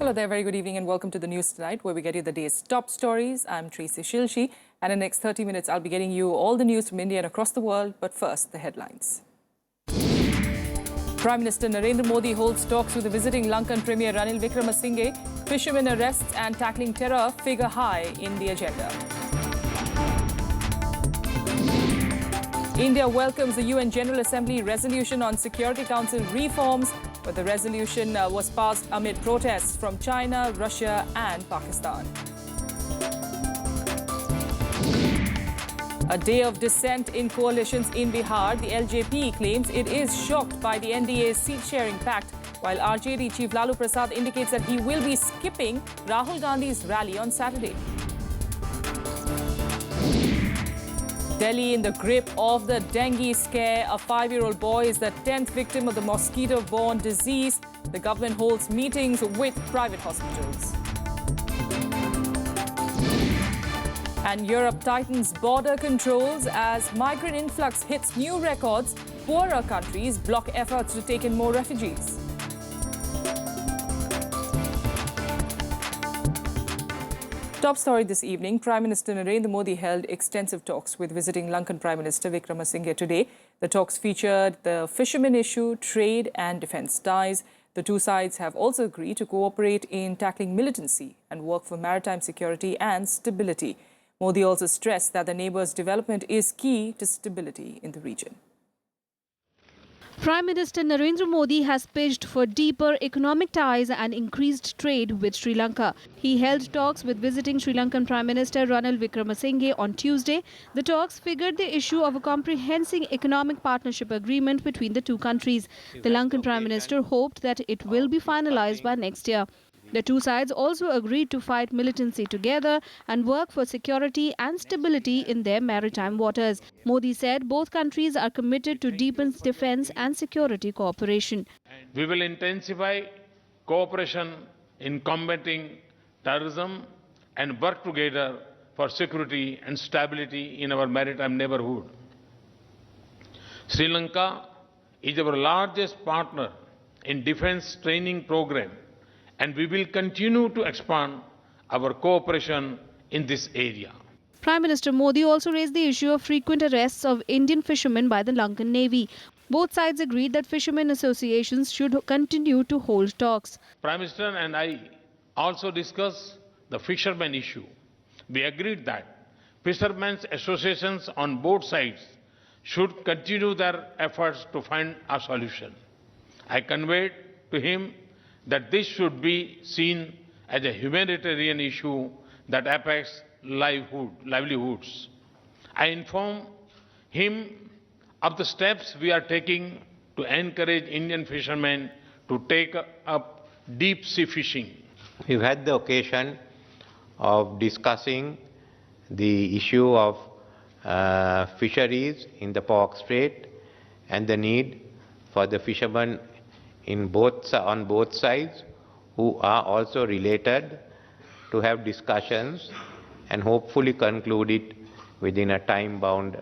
Hello there, very good evening and welcome to the news tonight where we get you the day's top stories. I'm Tracy Shilshi and in the next 30 minutes I'll be getting you all the news from India and across the world. But first, the headlines. Prime Minister Narendra Modi holds talks with the visiting Lankan Premier Ranil Wickremesinghe. Fishermen arrests and tackling terror figure high in the agenda. India welcomes the UN General Assembly resolution on Security Council reforms, but the resolution was passed amid protests from China, Russia and Pakistan. A day of dissent in coalitions in Bihar. The LJP claims it is shocked by the NDA's seat-sharing pact, while RJD Chief Lalu Prasad indicates that he will be skipping Rahul Gandhi's rally on Saturday. Delhi in the grip of the dengue scare. A 5-year-old boy is the 10th victim of the mosquito-borne disease. The government holds meetings with private hospitals. And Europe tightens border controls as migrant influx hits new records. Poorer countries block efforts to take in more refugees. Top story this evening, Prime Minister Narendra Modi held extensive talks with visiting Lankan Prime Minister Wickremesinghe today. The talks featured the fishermen issue, trade and defence ties. The two sides have also agreed to cooperate in tackling militancy and work for maritime security and stability. Modi also stressed that the neighbours' development is key to stability in the region. Prime Minister Narendra Modi has pitched for deeper economic ties and increased trade with Sri Lanka. He held talks with visiting Sri Lankan Prime Minister Ranil Wickremesinghe on Tuesday. The talks figured the issue of a comprehensive economic partnership agreement between the two countries. The Lankan Prime Minister hoped that it will be finalized by next year. The two sides also agreed to fight militancy together and work for security and stability in their maritime waters. Modi said both countries are committed to deepen defence and security cooperation. We will intensify cooperation in combating terrorism and work together for security and stability in our maritime neighbourhood. Sri Lanka is our largest partner in defence training program, and we will continue to expand our cooperation in this area. Prime Minister Modi also raised the issue of frequent arrests of Indian fishermen by the Lankan Navy. Both sides agreed that fishermen associations should continue to hold talks. Prime Minister and I also discussed the fishermen issue. We agreed that fishermen's associations on both sides should continue their efforts to find a solution. I conveyed to him that this should be seen as a humanitarian issue that affects livelihoods. I informed him of the steps we are taking to encourage Indian fishermen to take up deep sea fishing. We've had the occasion of discussing the issue of fisheries in the Pork Strait and the need for the fishermen on both sides, who are also related, to have discussions and hopefully conclude it within a time-bound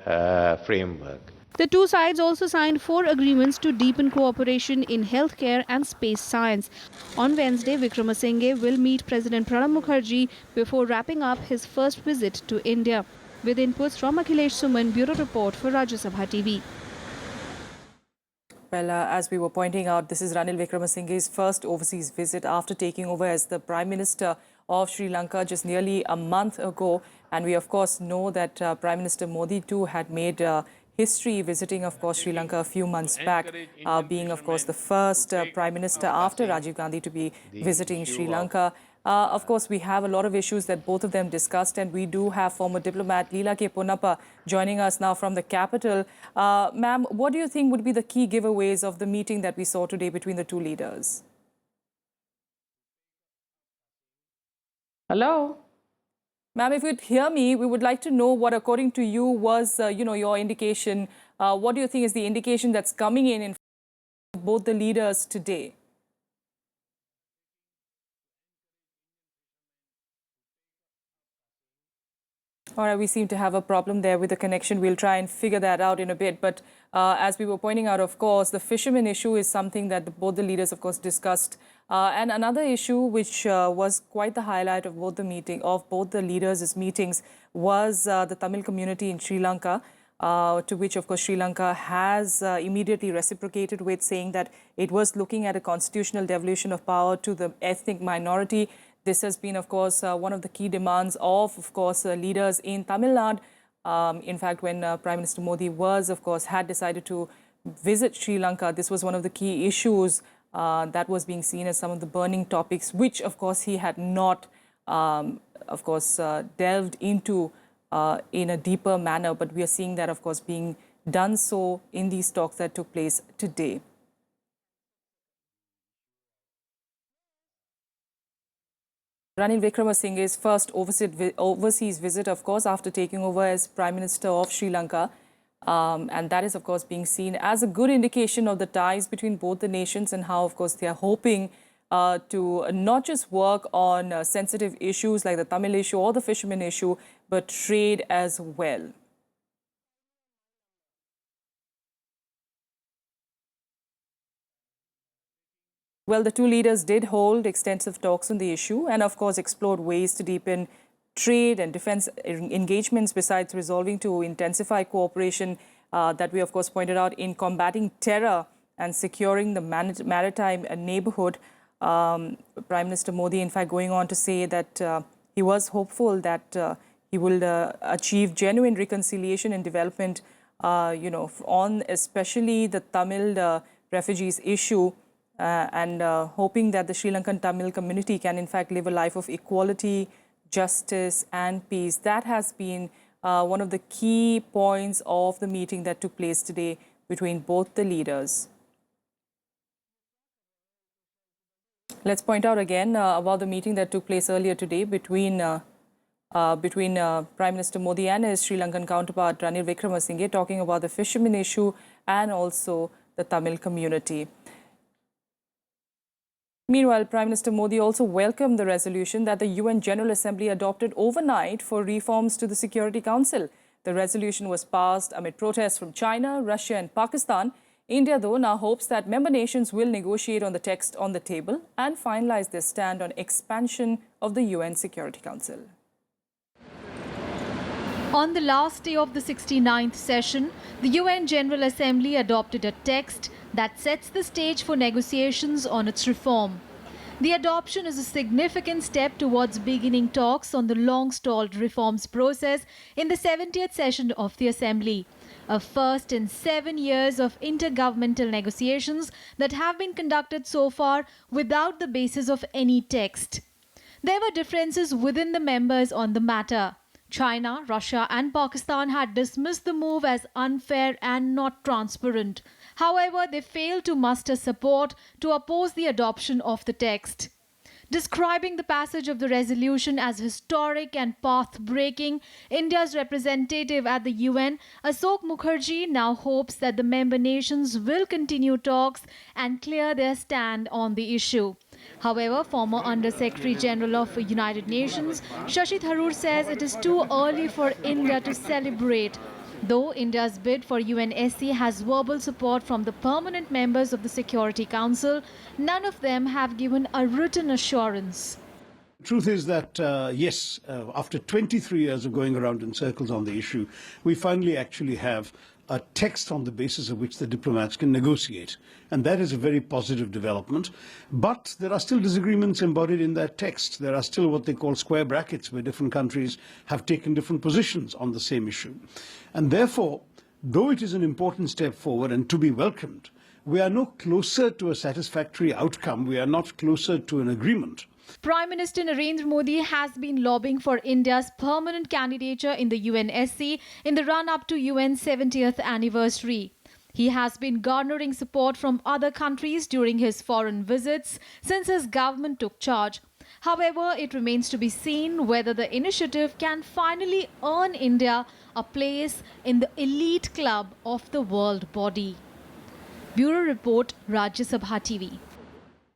framework. The two sides also signed 4 agreements to deepen cooperation in healthcare and space science. On Wednesday, Wickremesinghe will meet President Pranab Mukherjee before wrapping up his first visit to India. With inputs from Akhilesh Suman, Bureau Report for Rajya Sabha TV. Well, as we were pointing out, this is Ranil Wickremesinghe's first overseas visit after taking over as the Prime Minister of Sri Lanka just nearly a month ago. And we, of course, know that Prime Minister Modi too had made history visiting, of course, Sri Lanka a few months back, being, of course, the first Prime Minister after Rajiv Gandhi to be visiting Sri Lanka. Of course, we have a lot of issues that both of them discussed, and we do have former diplomat Leela K. Ponnappa joining us now from the capital. Ma'am, what do you think would be the key giveaways of the meeting that we saw today between the two leaders? Hello? Ma'am, if you'd hear me, we would like to know what, according to you, was, your indication. What do you think is the indication that's coming in both the leaders today? All right, we seem to have a problem there with the connection. We'll try and figure that out in a bit. But as we were pointing out, of course, the fishermen issue is something that both the leaders, of course, discussed. And another issue which was quite the highlight of both the leaders' meetings was the Tamil community in Sri Lanka, to which, of course, Sri Lanka has immediately reciprocated with, saying that it was looking at a constitutional devolution of power to the ethnic minority. This has been, of course, one of the key demands of course, leaders in Tamil Nadu. In fact, when Prime Minister Modi had decided to visit Sri Lanka, this was one of the key issues that was being seen as some of the burning topics, which, of course, he had not, delved into in a deeper manner. But we are seeing that, of course, being done so in these talks that took place today. Ranil Wickremesinghe's first overseas visit, of course, after taking over as Prime Minister of Sri Lanka. And that is, of course, being seen as a good indication of the ties between both the nations and how, of course, they are hoping to not just work on sensitive issues like the Tamil issue or the fishermen issue, but trade as well. Well, the two leaders did hold extensive talks on the issue and, of course, explored ways to deepen trade and defense engagements, besides resolving to intensify cooperation that we, of course, pointed out in combating terror and securing the maritime neighborhood. Prime Minister Modi, in fact, going on to say that he was hopeful that he will achieve genuine reconciliation and development, on especially the Tamil refugees issue. And hoping that the Sri Lankan Tamil community can, in fact, live a life of equality, justice and peace. That has been one of the key points of the meeting that took place today between both the leaders. Let's point out again about the meeting that took place earlier today between Prime Minister Modi and his Sri Lankan counterpart Ranil Wickremesinghe, talking about the fishermen issue and also the Tamil community. Meanwhile, Prime Minister Modi also welcomed the resolution that the UN General Assembly adopted overnight for reforms to the Security Council. The resolution was passed amid protests from China, Russia and Pakistan. India, though, now hopes that member nations will negotiate on the text on the table and finalize their stand on expansion of the UN Security Council. On the last day of the 69th session, the UN General Assembly adopted a text that sets the stage for negotiations on its reform. The adoption is a significant step towards beginning talks on the long-stalled reforms process in the 70th session of the Assembly, a first in 7 years of intergovernmental negotiations that have been conducted so far without the basis of any text. There were differences within the members on the matter. China, Russia and Pakistan had dismissed the move as unfair and not transparent. However, they failed to muster support to oppose the adoption of the text. Describing the passage of the resolution as historic and path-breaking, India's representative at the UN, Ashok Mukherjee, now hopes that the member nations will continue talks and clear their stand on the issue. However, former Under-Secretary General of the United Nations, Shashi Tharoor, says it is too early for India to celebrate. Though India's bid for UNSC has verbal support from the permanent members of the Security Council, none of them have given a written assurance. The truth is that, yes, after 23 years of going around in circles on the issue, we finally actually have a text on the basis of which the diplomats can negotiate. And that is a very positive development. But there are still disagreements embodied in that text. There are still what they call square brackets, where different countries have taken different positions on the same issue. And therefore, though it is an important step forward and to be welcomed, we are no closer to a satisfactory outcome. We are not closer to an agreement. Prime Minister Narendra Modi has been lobbying for India's permanent candidature in the UNSC in the run-up to UN's 70th anniversary. He has been garnering support from other countries during his foreign visits since his government took charge. However, it remains to be seen whether the initiative can finally earn India a place in the elite club of the world body. Bureau Report, Rajya Sabha TV.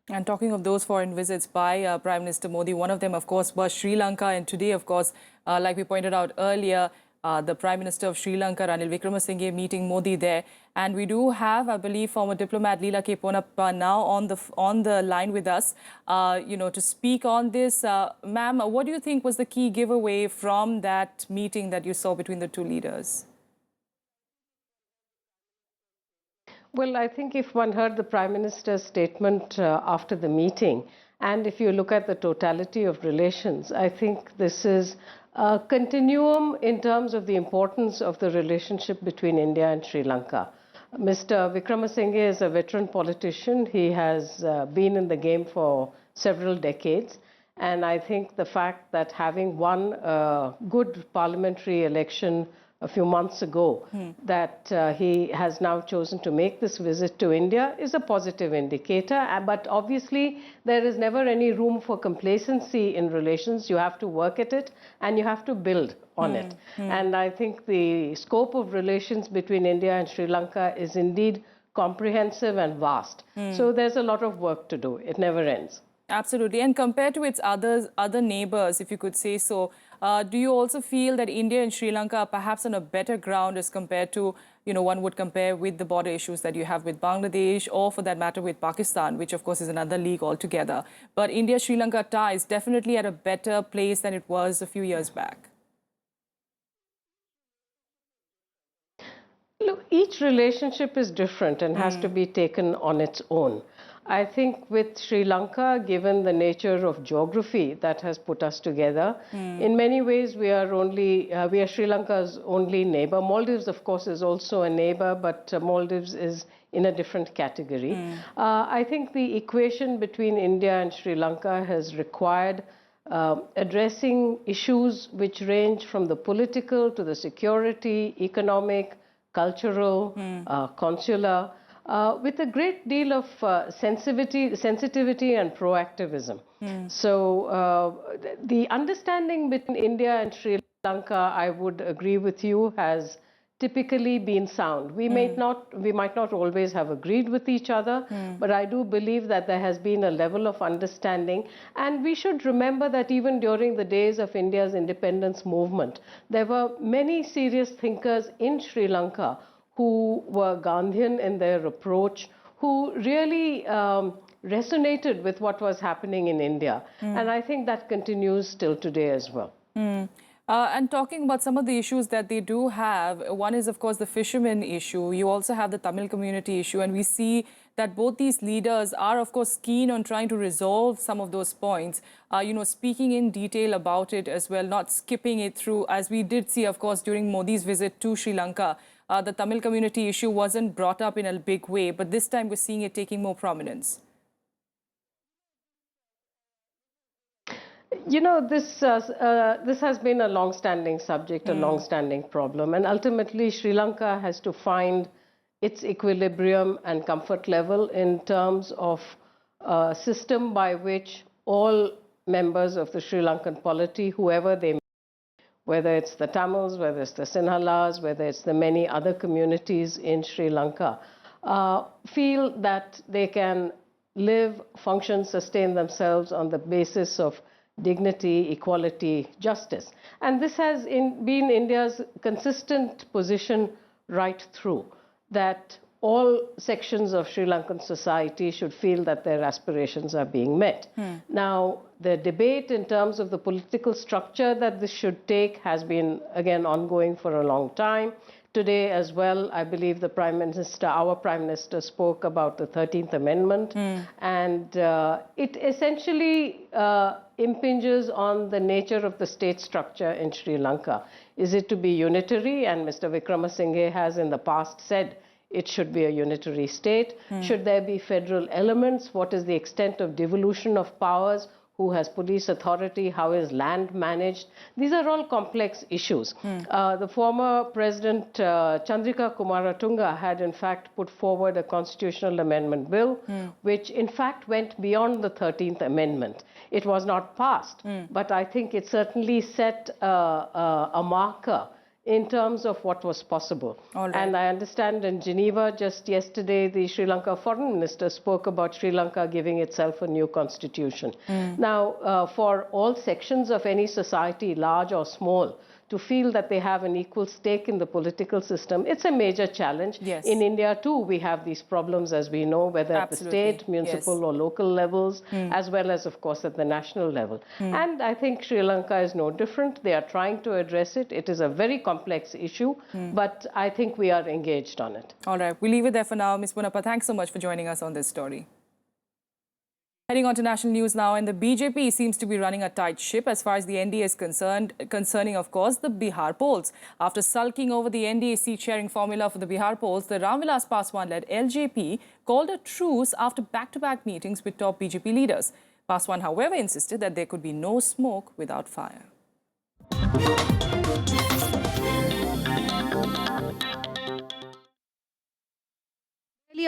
And talking of those foreign visits by Prime Minister Modi, one of them, of course, was Sri Lanka. And today, of course, like we pointed out earlier, the Prime Minister of Sri Lanka, Ranil Wickremesinghe, meeting Modi there. And we do have, I believe, former diplomat Leela K. Ponappa now on the line with us, to speak on this. Ma'am, what do you think was the key giveaway from that meeting that you saw between the two leaders? Well, I think if one heard the Prime Minister's statement after the meeting, and if you look at the totality of relations, I think this is a continuum in terms of the importance of the relationship between India and Sri Lanka. Mr. Wickremesinghe is a veteran politician. He has been in the game for several decades. And I think the fact that having won a good parliamentary election a few months ago, that he has now chosen to make this visit to India is a positive indicator. But obviously, there is never any room for complacency in relations. You have to work at it and you have to build on it. And I think the scope of relations between India and Sri Lanka is indeed comprehensive and vast. So there's a lot of work to do. It never ends. Absolutely. And compared to its other neighbors, if you could say so, do you also feel that India and Sri Lanka are perhaps on a better ground as compared to, one would compare with the border issues that you have with Bangladesh or for that matter with Pakistan, which of course is another league altogether. But India-Sri Lanka ties definitely at a better place than it was a few years back. Look, each relationship is different and has to be taken on its own. I think with Sri Lanka, given the nature of geography that has put us together, in many ways we are Sri Lanka's only neighbor. Maldives, of course, is also a neighbor, but Maldives is in a different category. I think the equation between India and Sri Lanka has required addressing issues which range from the political to the security, economic, cultural, consular, with a great deal of sensitivity and proactivism. So the understanding between India and Sri Lanka, I would agree with you, has typically been sound. We might not always have agreed with each other, but I do believe that there has been a level of understanding. And we should remember that even during the days of India's independence movement, there were many serious thinkers in Sri Lanka who were Gandhian in their approach, who really resonated with what was happening in India. And I think that continues still today as well. And talking about some of the issues that they do have, one is, of course, the fishermen issue. You also have the Tamil community issue. And we see that both these leaders are, of course, keen on trying to resolve some of those points, speaking in detail about it as well, not skipping it through, as we did see, of course, during Modi's visit to Sri Lanka. The Tamil community issue wasn't brought up in a big way, but this time we're seeing it taking more prominence. This has been a long-standing subject, a long-standing problem, and ultimately Sri Lanka has to find its equilibrium and comfort level in terms of a system by which all members of the Sri Lankan polity, whoever they may be, whether it's the Tamils, whether it's the Sinhalas, whether it's the many other communities in Sri Lanka, feel that they can live, function, sustain themselves on the basis of dignity, equality, justice. And this has been India's consistent position right through, that all sections of Sri Lankan society should feel that their aspirations are being met. Now, the debate in terms of the political structure that this should take has been, again, ongoing for a long time. Today as well, I believe the Prime Minister, our Prime Minister, spoke about the 13th Amendment. And it essentially impinges on the nature of the state structure in Sri Lanka. Is it to be unitary? And Mr. Wickremesinghe has in the past said it should be a unitary state. Should there be federal elements? What is the extent of devolution of powers? Who has police authority? How is land managed? These are all complex issues. The former President Chandrika Kumaratunga had in fact put forward a constitutional amendment bill, which in fact went beyond the 13th Amendment. It was not passed, but I think it certainly set a marker in terms of what was possible. All right. And I understand in Geneva just yesterday, the Sri Lanka foreign minister spoke about Sri Lanka giving itself a new constitution. Now, for all sections of any society, large or small, to feel that they have an equal stake in the political system, it's a major challenge. Yes. In India, too, we have these problems, as we know, whether at the Absolutely. state, municipal Yes. or local levels, as well as, of course, at the national level. And I think Sri Lanka is no different. They are trying to address it. It is a very complex issue, but I think we are engaged on it. All right, we'll leave it there for now. Ms. Punappa, thanks so much for joining us on this story. Heading on to national news now, and the BJP seems to be running a tight ship as far as the NDA is concerned, concerning, of course, the Bihar polls. After sulking over the NDA seat-sharing formula for the Bihar polls, the Ramvilas Paswan-led LJP called a truce after back-to-back meetings with top BJP leaders. Paswan, however, insisted that there could be no smoke without fire.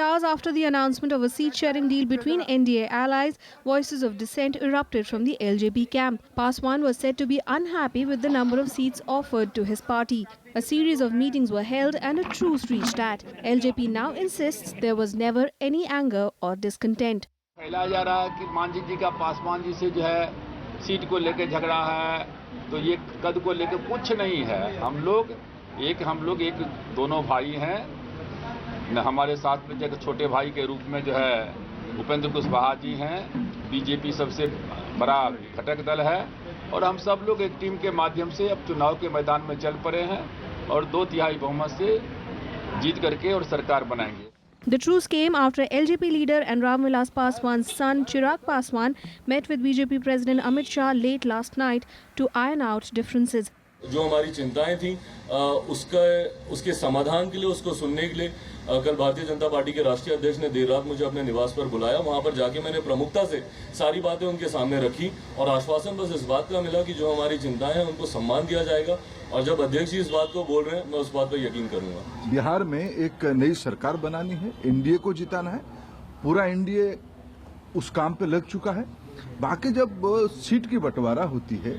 Hours after the announcement of a seat-sharing deal between NDA allies, voices of dissent erupted from the LJP camp. Paswan was said to be unhappy with the number of seats offered to his party. A series of meetings were held and a truce reached at. LJP now insists there was never any anger or discontent. फैलाया जा रहा है कि मांझी जी का पासवान जी से जो है seat को लेकर झगड़ा है, तो ये कद को लेकर कुछ नहीं है। हम लोग एक दोनों भाई हैं। हमारे साथ में एक छोटे भाई के रूप में जो है उपेंद्र कुशवाहा जी हैं। बीजेपी सबसे बड़ा घटक दल है और हम सब लोग एक टीम के माध्यम से अब चुनाव के मैदान में चल पड़े हैं और 2/3 बहुमत से जीत करके और सरकार बनाएंगे। The truce came after LJP leader and Ramvilas Paswan's son Chirag Paswan met with BJP President Amit Shah late last night to iron out differences. जो हमारी चिंताएं थी उसके समाधान के लिए, उसको सुनने के लिए कल भारतीय जनता पार्टी के राष्ट्रीय अध्यक्ष ने देर रात मुझे अपने निवास पर बुलाया। वहां पर जाके मैंने प्रमुखता से सारी बातें उनके सामने रखी और आश्वासन बस इस बात का मिला कि जो हमारी चिंताएं हैं उनको सम्मान दिया जाएगा और जब अध्यक्ष जी इस बात को बोल रहे हैं मैं उस बात पर यकीन करूंगा। बिहार में एक नई सरकार बनानी है, एनडीए को जिताना है, पूरा एनडीए उस काम पे लग चुका है। बाकी जब सीट की बंटवारा होती है,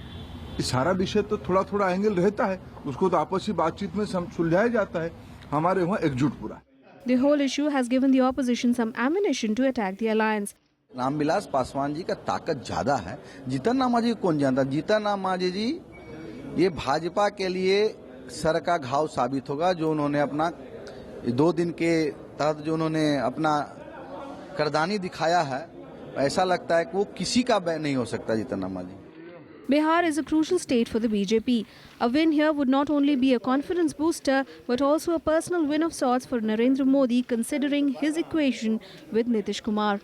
सारा विषय तो थोड़ा थोड़ा एंगल रहता है, उसको तो आपसी बातचीत में सुलझाया जाता है। हमारे वहाँ एकजुट पूरा है। The whole issue has given the opposition some ammunition to attack the alliance. Ramvilas Paswan ji का ताकत ज्यादा है। जीतन राम मांझी कौन जानता? जीतन राम मांझी जी ये भाजपा के लिए सर का घाव साबित होगा। जो उन्होंने अपना 2 दिन के तहत जो उन्होंने अपना करदानी दिखाया है, ऐसा लगता है कि वो किसी का नहीं हो सकता Jitan Ram Manjhi. Bihar is a crucial state for the BJP. A win here would not only be a confidence booster, but also a personal win of sorts for Narendra Modi, considering his equation with Nitish Kumar.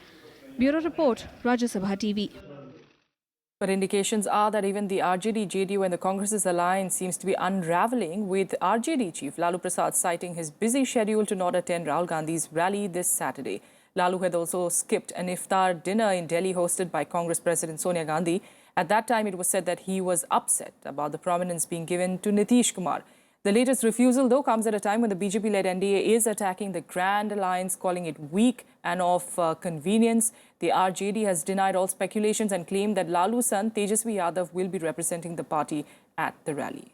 Bureau Report, Rajya Sabha TV. But indications are that even the RJD, JDU and the Congress's alliance seems to be unravelling, with RJD chief Lalu Prasad citing his busy schedule to not attend Rahul Gandhi's rally this Saturday. Lalu had also skipped an iftar dinner in Delhi hosted by Congress President Sonia Gandhi. At that time, it was said that he was upset about the prominence being given to Nitish Kumar. The latest refusal, though, comes at a time when the BJP-led NDA is attacking the Grand Alliance, calling it weak and of convenience. The RJD has denied all speculations and claimed that Lalu's son, Tejasvi Yadav, will be representing the party at the rally.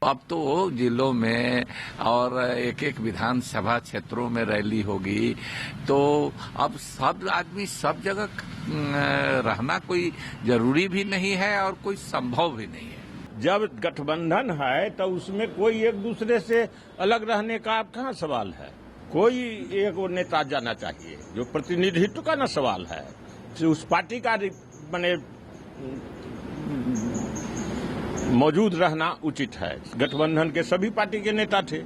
अब तो जिलों में और एक विधानसभा क्षेत्रों में rally होगी, तो अब सब आदमी सब जगह रहना कोई जरूरी भी नहीं है और कोई संभव भी नहीं है। जब गठबंधन है तो उसमें कोई एक दूसरे से अलग रहने का आप कहाँ सवाल है? कोई एक नेता जाना चाहिए, जो प्रतिनिधित्व का ना सवाल है, उस पार्टी का माने मौजूद रहना उचित है। गठबंधन के सभी पार्टी के नेता थे।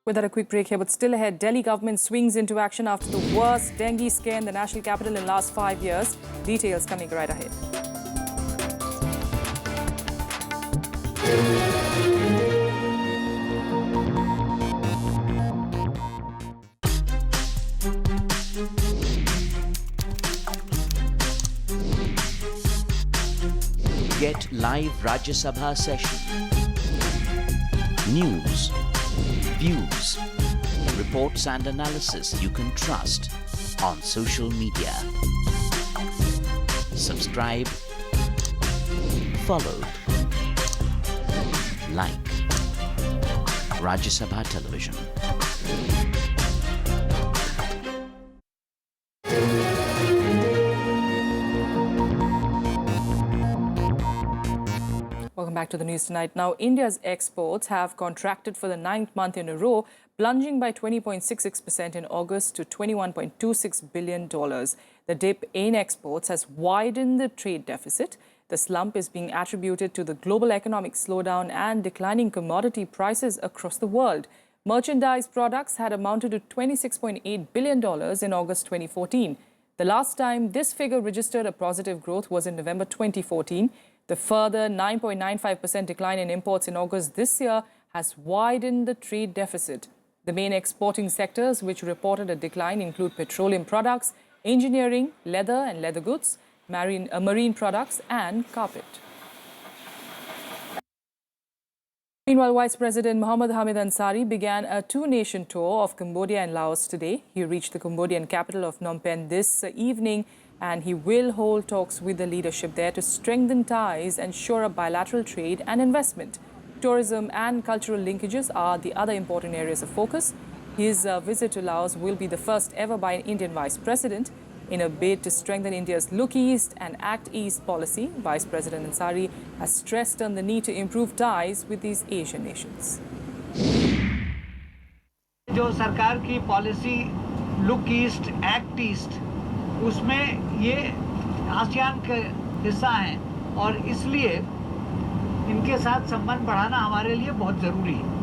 With that, a quick break here, but still ahead, Delhi government swings into action after the worst dengue scare in the national capital in the last 5 years. Details coming right ahead. Get live Rajya Sabha session. News, views, reports and analysis you can trust on social media. subscribe, follow, like. Rajya Sabha Television. Welcome back to the news tonight. Now, India's exports have contracted for the 9th month in a row, plunging by 20.66% in August to $21.26 billion. The dip in exports has widened the trade deficit. The slump is being attributed to the global economic slowdown and declining commodity prices across the world. Merchandise products had amounted to $26.8 billion in August 2014. The last time this figure registered a positive growth was in November 2014. The further 9.95% decline in imports in August this year has widened the trade deficit. The main exporting sectors which reported a decline include petroleum products, engineering, leather and leather goods, marine products and carpet. Meanwhile, Vice President Mohammad Hamid Ansari began a two-nation tour of Cambodia and Laos today. He reached the Cambodian capital of Phnom Penh this evening, and he will hold talks with the leadership there to strengthen ties and shore up bilateral trade and investment. Tourism and cultural linkages are the other important areas of focus. His visit to Laos will be the first ever by an Indian Vice President. In a bid to strengthen India's Look East and Act East policy, Vice President Ansari has stressed on the need to improve ties with these Asian nations. जो सरकार की policy look east act east उसमें ये ASEAN का हिस्सा है और इसलिए इनके साथ संबंध बढ़ाना हमारे लिए बहुत जरूरी है.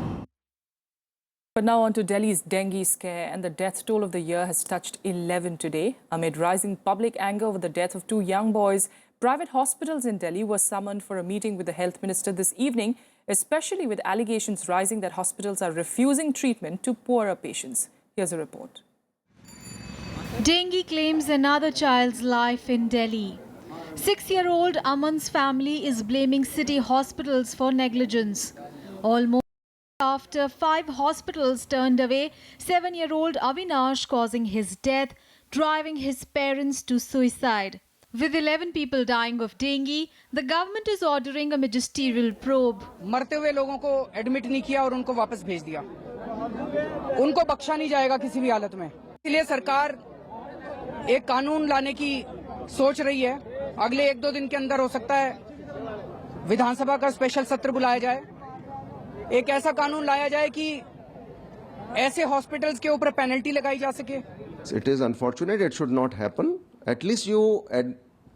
But now on to Delhi's dengue scare, and the death toll of the year has touched 11 today. Amid rising public anger over the death of two young boys, private hospitals in Delhi were summoned for a meeting with the health minister this evening, especially with allegations rising that hospitals are refusing treatment to poorer patients. Here's a report. Dengue claims another child's life in Delhi. 6-year-old Aman's family is blaming city hospitals for negligence. Almost after 5 hospitals turned away 7-year-old Avinash, causing his death, driving his parents to suicide. With 11 people dying of dengue, the government is ordering a magisterial probe. मरते हुए लोगों को admit नहीं किया और उनको वापस भेज दिया. उनको बख्शा नहीं जाएगा किसी भी हालत में. इसलिए सरकार एक कानून लाने की सोच रही है. अगले 1-2 दिन के अंदर हो सकता है विधानसभा का स्पेशल सत्र बुलाया जाए. एक ऐसा कानून लाया जाए कि ऐसे हॉस्पिटल्स के ऊपर पेनल्टी लगाई जा सके. It is unfortunate. It should not happen. At least you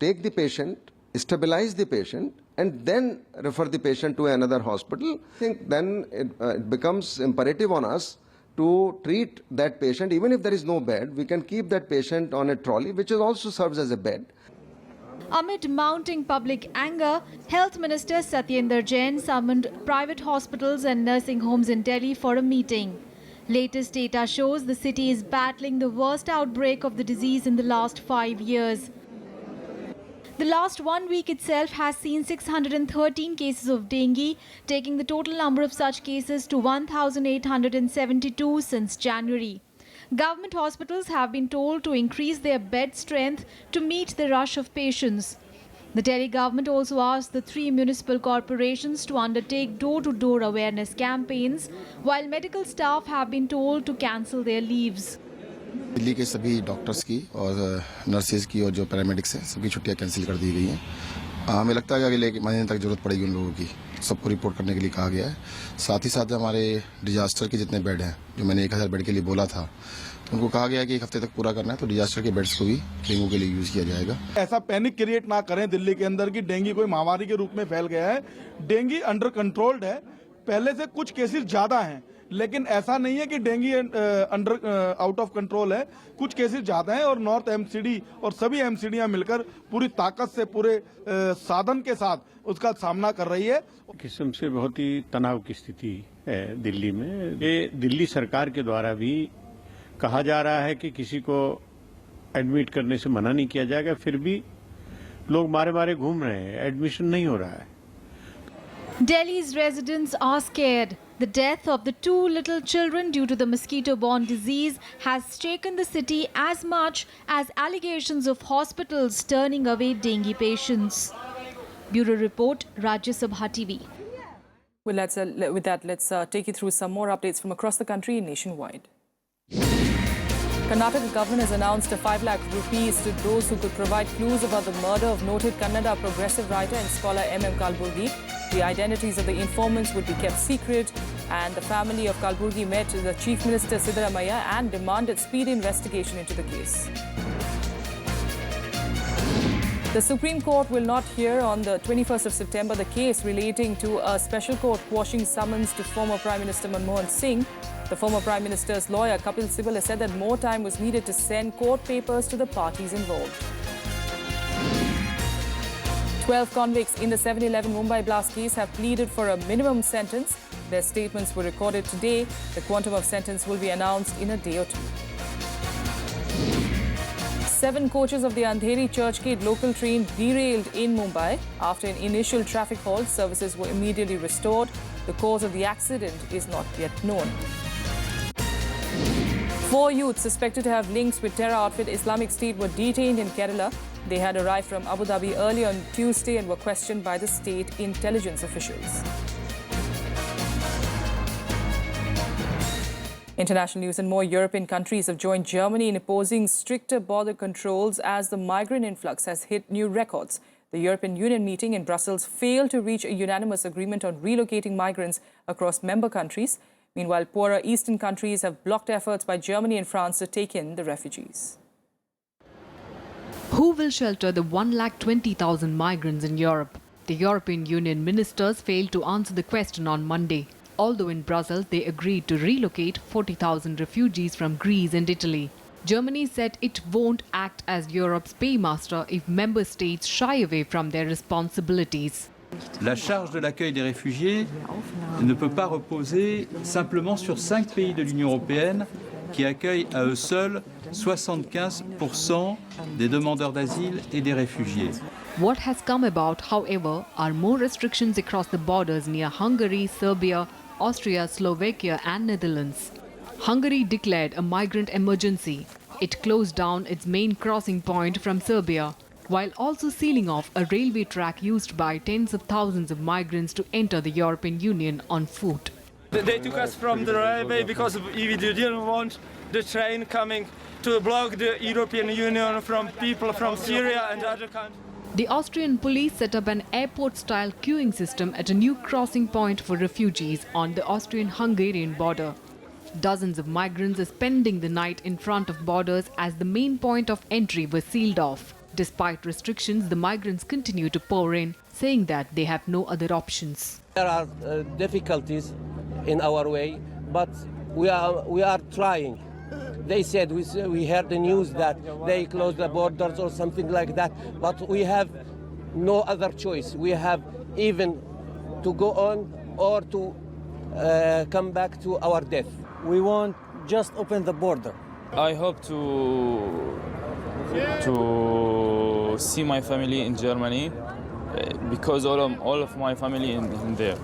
take the patient, stabilize the patient, and then refer the patient to another hospital. I think then it becomes imperative on us to treat that patient. Even if there is no bed, we can keep that patient on a trolley, which also serves as a bed. Amid mounting public anger, Health Minister Satyendra Jain summoned private hospitals and nursing homes in Delhi for a meeting. Latest data shows the city is battling the worst outbreak of the disease in the last 5 years. The last 1 week itself has seen 613 cases of dengue, taking the total number of such cases to 1,872 since January. Government hospitals have been told to increase their bed strength to meet the rush of patients. The Delhi government also asked the 3 municipal corporations to undertake door-to-door awareness campaigns, while medical staff have been told to cancel their leaves. Delhi के सभी doctors की और nurses की और जो paramedics हैं सबकी छुट्टियां कैंसिल कर दी गई हैं. हमें लगता है कि अगले महीने तक जरूरत पड़ेगी उन लोगों की. सबको रिपोर्ट करने के लिए कहा गया है. साथ ही साथ हमारे डिजास्टर के जितने बेड हैं, जो मैंने 1000 बेड के लिए बोला था, तो उनको कहा गया है कि 1 हफ्ते तक पूरा करना है. तो डिजास्टर के बेड्स को भी डेंगू के लिए यूज किया जाएगा. ऐसा पैनिक क्रिएट ना करें दिल्ली के अंदर कि डेंगू कोई महामारी के रूप में फैल गया है. डेंगू अंडर कंट्रोल्ड है. पहले से कुछ केसेस ज्यादा हैं, लेकिन ऐसा नहीं है कि डेंगू आउट ऑफ कंट्रोल है. कुछ केसेस ज्यादा हैं और नॉर्थ एमसीडी और सभी एमसीडियां मिलकर पूरी ताकत से पूरे साधन के साथ उसका सामना कर रही है. किस्म से बहुत ही तनाव की स्थिति है दिल्ली में. ये दिल्ली सरकार के द्वारा भी कहा जा रहा है कि किसी को एडमिट करने से मना नहीं किया जाएगा, फिर भी लोग मारे मारे घूम रहे हैं. एडमिशन नहीं हो रहा है. Delhi's residents are scared. The death of the 2 little children due to the mosquito-borne disease has shaken the city as much as allegations of hospitals turning away dengue patients. Bureau Report, Rajya Sabha TV. Well, with that, let's take you through some more updates from across the country and nationwide. Karnataka government has announced a 5 lakh rupees to those who could provide clues about the murder of noted Kannada progressive writer and scholar M.M. Kalburgi. The identities of the informants would be kept secret, and the family of Kalburgi met the Chief Minister Siddaramaiah and demanded speedy investigation into the case. The Supreme Court will not hear on the 21st of September the case relating to a special court quashing summons to former Prime Minister Manmohan Singh. The former Prime Minister's lawyer Kapil Sibal has said that more time was needed to send court papers to the parties involved. 12 convicts in the 7/11 Mumbai blast case have pleaded for a minimum sentence. Their statements were recorded today. The quantum of sentence will be announced in a day or two. 7 coaches of the Andheri Churchgate local train derailed in Mumbai. After an initial traffic halt, services were immediately restored. The cause of the accident is not yet known. 4 youths suspected to have links with terror outfit Islamic State were detained in Kerala. They had arrived from Abu Dhabi early on Tuesday and were questioned by the state intelligence officials. International news and more. European countries have joined Germany in opposing stricter border controls as the migrant influx has hit new records. The European Union meeting in Brussels failed to reach a unanimous agreement on relocating migrants across member countries. Meanwhile, poorer eastern countries have blocked efforts by Germany and France to take in the refugees. Who will shelter the 120,000 migrants in Europe? The European Union ministers failed to answer the question on Monday. Although in Brussels they agreed to relocate 40,000 refugees from Greece and Italy. Germany said it won't act as Europe's paymaster if member states shy away from their responsibilities. La charge de l'accueil des réfugiés ne peut pas reposer simplement sur 5 pays de l'Union européenne qui accueillent à eux seuls 75% des demandeurs d'asile et des réfugiés. What has come about, however, are more restrictions across the borders near Hungary, Serbia, Austria, Slovakia and Netherlands. Hungary declared a migrant emergency. It closed down its main crossing point from Serbia, while also sealing off a railway track used by tens of thousands of migrants to enter the European Union on foot. They took us from the railway because we didn't want the train coming to block the European Union from people from Syria and other countries. The Austrian police set up an airport-style queuing system at a new crossing point for refugees on the Austrian-Hungarian border. Dozens of migrants are spending the night in front of borders as the main point of entry was sealed off. Despite restrictions, the migrants continue to pour in, saying that they have no other options. There are difficulties in our way, but we are trying. They said, we heard the news that they closed the borders or something like that, but we have no other choice. We have even to go on or to come back to our death. We won't just open the border. I hope to see my family in Germany because all of my family in there.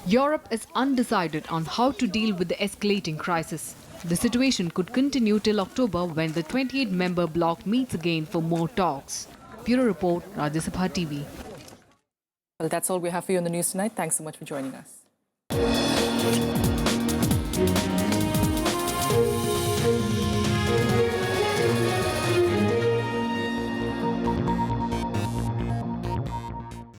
Europe is undecided on how to deal with the escalating crisis. The situation could continue till October when the 28-member bloc meets again for more talks. Bureau Report, Rajya Sabha TV. Well, that's all we have for you on the news tonight. Thanks so much for joining us.